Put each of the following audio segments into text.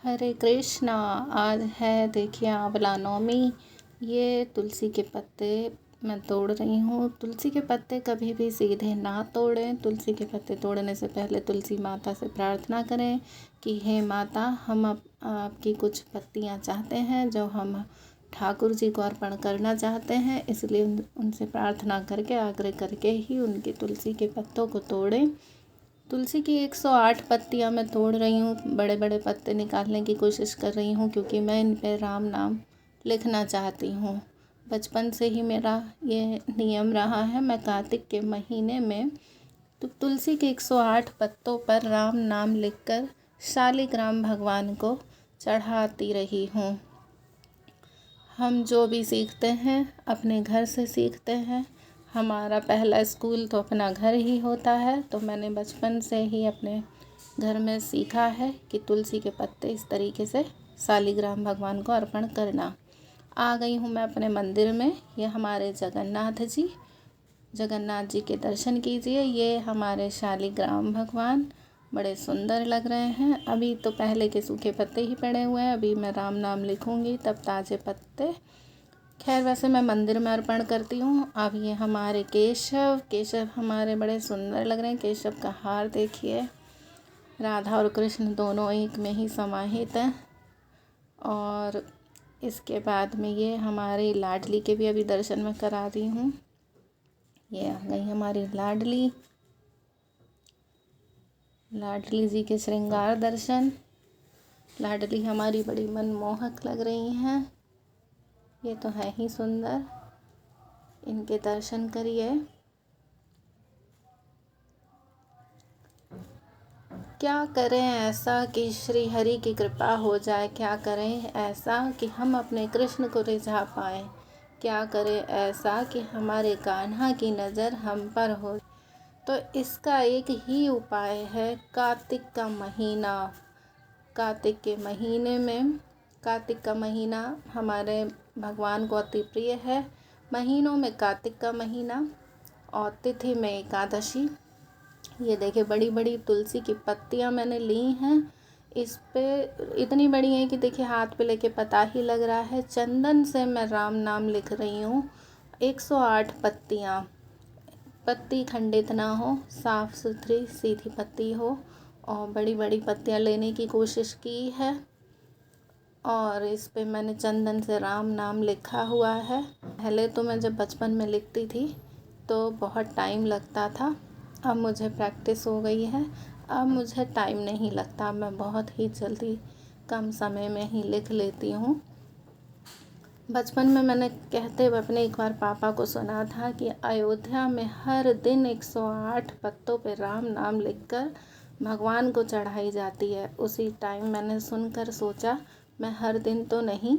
हरे कृष्णा। आज है देखिए आंवला नवमी। ये तुलसी के पत्ते मैं तोड़ रही हूँ। तुलसी के पत्ते कभी भी सीधे ना तोड़ें। तुलसी के पत्ते तोड़ने से पहले तुलसी माता से प्रार्थना करें कि हे माता, हम आपकी कुछ पत्तियाँ चाहते हैं जो हम ठाकुर जी को अर्पण करना चाहते हैं, इसलिए उनसे प्रार्थना करके आग्रह करके ही उनके तुलसी के पत्तों को तोड़ें। तुलसी की 108 पत्तियाँ मैं तोड़ रही हूँ। बड़े बड़े पत्ते निकालने की कोशिश कर रही हूँ क्योंकि मैं इन पे राम नाम लिखना चाहती हूँ। बचपन से ही मेरा ये नियम रहा है। मैं कार्तिक के महीने में तो तुलसी के 108 पत्तों पर राम नाम लिखकर शालिग्राम भगवान को चढ़ाती रही हूँ। हम जो भी सीखते हैं अपने घर से सीखते हैं। हमारा पहला स्कूल तो अपना घर ही होता है, तो मैंने बचपन से ही अपने घर में सीखा है कि तुलसी के पत्ते इस तरीके से शालिग्राम भगवान को अर्पण करना। आ गई हूँ मैं अपने मंदिर में। ये हमारे जगन्नाथ जी के दर्शन कीजिए। ये हमारे शालिग्राम भगवान बड़े सुंदर लग रहे हैं। अभी तो पहले के सूखे पत्ते ही पड़े हुए हैं, अभी मैं राम नाम लिखूंगी तब ताज़े पत्ते। खैर, वैसे मैं मंदिर में अर्पण करती हूँ। अब ये हमारे केशव हमारे बड़े सुंदर लग रहे हैं। केशव का हार देखिए, राधा और कृष्ण दोनों एक में ही समाहित हैं। और इसके बाद में ये हमारी लाडली के भी अभी दर्शन में करा दी हूँ। ये आ गई हमारी लाडली जी के श्रृंगार दर्शन। लाडली हमारी बड़ी मनमोहक लग रही हैं। ये तो है ही सुंदर, इनके दर्शन करिए। क्या करें ऐसा कि श्री हरि की कृपा हो जाए। क्या करें ऐसा कि हम अपने कृष्ण को रिझा पाएँ। क्या करें ऐसा कि हमारे कान्हा की नज़र हम पर हो। तो इसका एक ही उपाय है, कार्तिक का महीना। कार्तिक के महीने में, कार्तिक का महीना हमारे भगवान को अति प्रिय है। महीनों में कार्तिक का महीना और तिथि में एकादशी। ये देखिए बड़ी बड़ी तुलसी की पत्तियाँ मैंने ली हैं। इस पे इतनी बड़ी हैं कि देखिए हाथ पे लेके पता ही लग रहा है। चंदन से मैं राम नाम लिख रही हूँ। 108 पत्तियाँ, पत्ती खंडित ना हो, साफ सुथरी सीधी पत्ती हो। और बड़ी बड़ी पत्तियाँ लेने की कोशिश की है। और इस पे मैंने चंदन से राम नाम लिखा हुआ है। पहले तो मैं जब बचपन में लिखती थी तो बहुत टाइम लगता था। अब मुझे प्रैक्टिस हो गई है, अब मुझे टाइम नहीं लगता। मैं बहुत ही जल्दी कम समय में ही लिख लेती हूँ। बचपन में मैंने कहते हुए अपने एक बार पापा को सुना था कि अयोध्या में हर दिन 108 पत्तों पे राम नाम लिखकर भगवान को चढ़ाई जाती है। उसी टाइम मैंने सुनकर सोचा मैं हर दिन तो नहीं,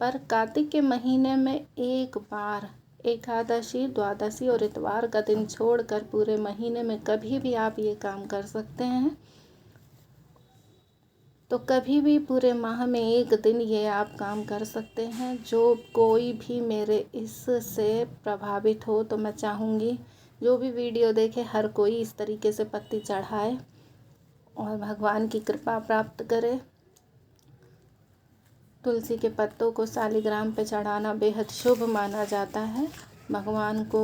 पर कार्तिक के महीने में एक बार एकादशी, द्वादशी और इतवार का दिन छोड़कर पूरे महीने में कभी भी आप ये काम कर सकते हैं। तो कभी भी पूरे माह में एक दिन ये आप काम कर सकते हैं। जो कोई भी मेरे इससे प्रभावित हो, तो मैं चाहूँगी जो भी वीडियो देखे हर कोई इस तरीके से पत्ती चढ़ाए और भगवान की कृपा प्राप्त करे। तुलसी के पत्तों को शालिग्राम पे चढ़ाना बेहद शुभ माना जाता है, भगवान को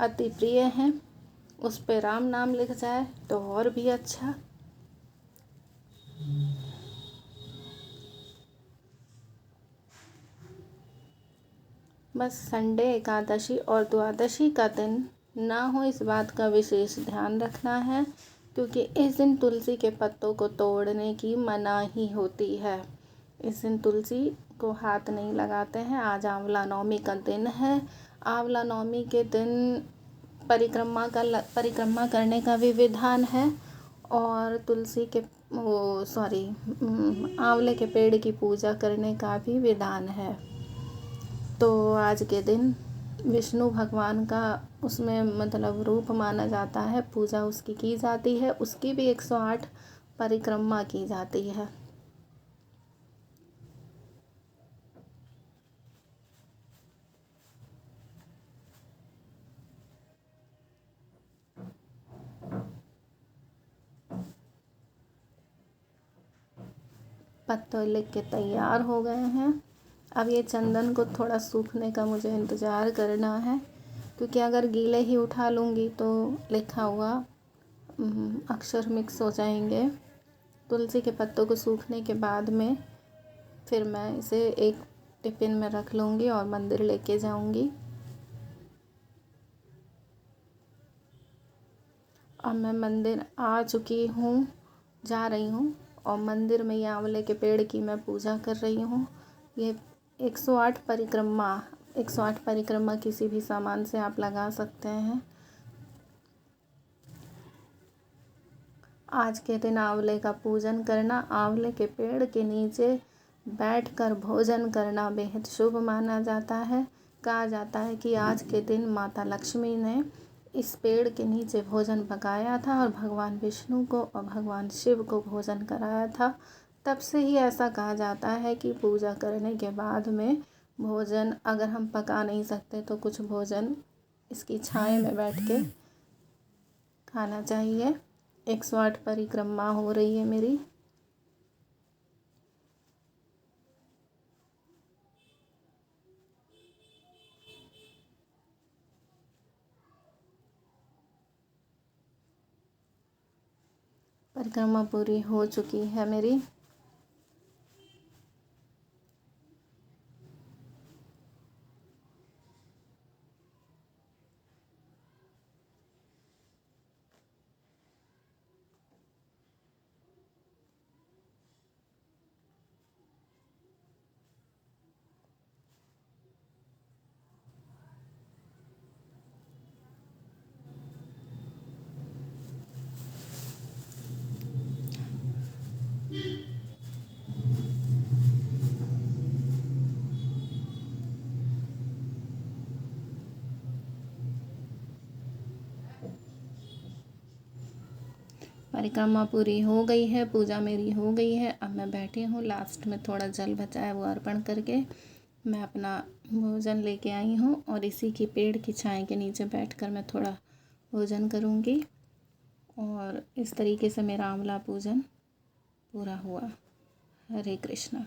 अति प्रिय हैं। उस पे राम नाम लिख जाए तो और भी अच्छा। बस संडे, एकादशी और द्वादशी का दिन ना हो, इस बात का विशेष ध्यान रखना है, क्योंकि इस दिन तुलसी के पत्तों को तोड़ने की मनाही होती है। इस दिन तुलसी को हाथ नहीं लगाते हैं। आज आंवला नवमी का दिन है। आंवला नवमी के दिन परिक्रमा करने का भी विधान है और तुलसी के आंवले के पेड़ की पूजा करने का भी विधान है। तो आज के दिन विष्णु भगवान का उसमें मतलब रूप माना जाता है, पूजा उसकी की जाती है, उसकी भी 108 परिक्रमा की जाती है। पत्ते लिख के तैयार हो गए हैं। अब ये चंदन को थोड़ा सूखने का मुझे इंतज़ार करना है, क्योंकि अगर गीले ही उठा लूँगी तो लिखा हुआ अक्षर मिक्स हो जाएंगे। तुलसी के पत्तों को सूखने के बाद में फिर मैं इसे एक टिफ़िन में रख लूँगी और मंदिर लेके जाऊँगी। अब मैं मंदिर आ चुकी हूँ, जा रही हूँ, और मंदिर में ये आंवले के पेड़ की मैं पूजा कर रही हूँ। ये 108 परिक्रमा किसी भी सामान से आप लगा सकते हैं। आज के दिन आंवले का पूजन करना, आंवले के पेड़ के नीचे बैठकर भोजन करना बेहद शुभ माना जाता है। कहा जाता है कि आज के दिन माता लक्ष्मी ने इस पेड़ के नीचे भोजन पकाया था और भगवान विष्णु को और भगवान शिव को भोजन कराया था। तब से ही ऐसा कहा जाता है कि पूजा करने के बाद में भोजन अगर हम पका नहीं सकते तो कुछ भोजन इसकी छाया में बैठ के खाना चाहिए। 108 परिक्रमा हो रही है मेरी। परिक्रमा पूरी हो चुकी है मेरी। परिक्रमा पूरी हो गई है, पूजा मेरी हो गई है। अब मैं बैठी हूँ, लास्ट में थोड़ा जल बचा है वो अर्पण करके मैं अपना भोजन लेके आई हूँ, और इसी की पेड़ की छाया के नीचे बैठकर मैं थोड़ा भोजन करूँगी। और इस तरीके से मेरा आंवला पूजन पूरा हुआ। हरे कृष्णा।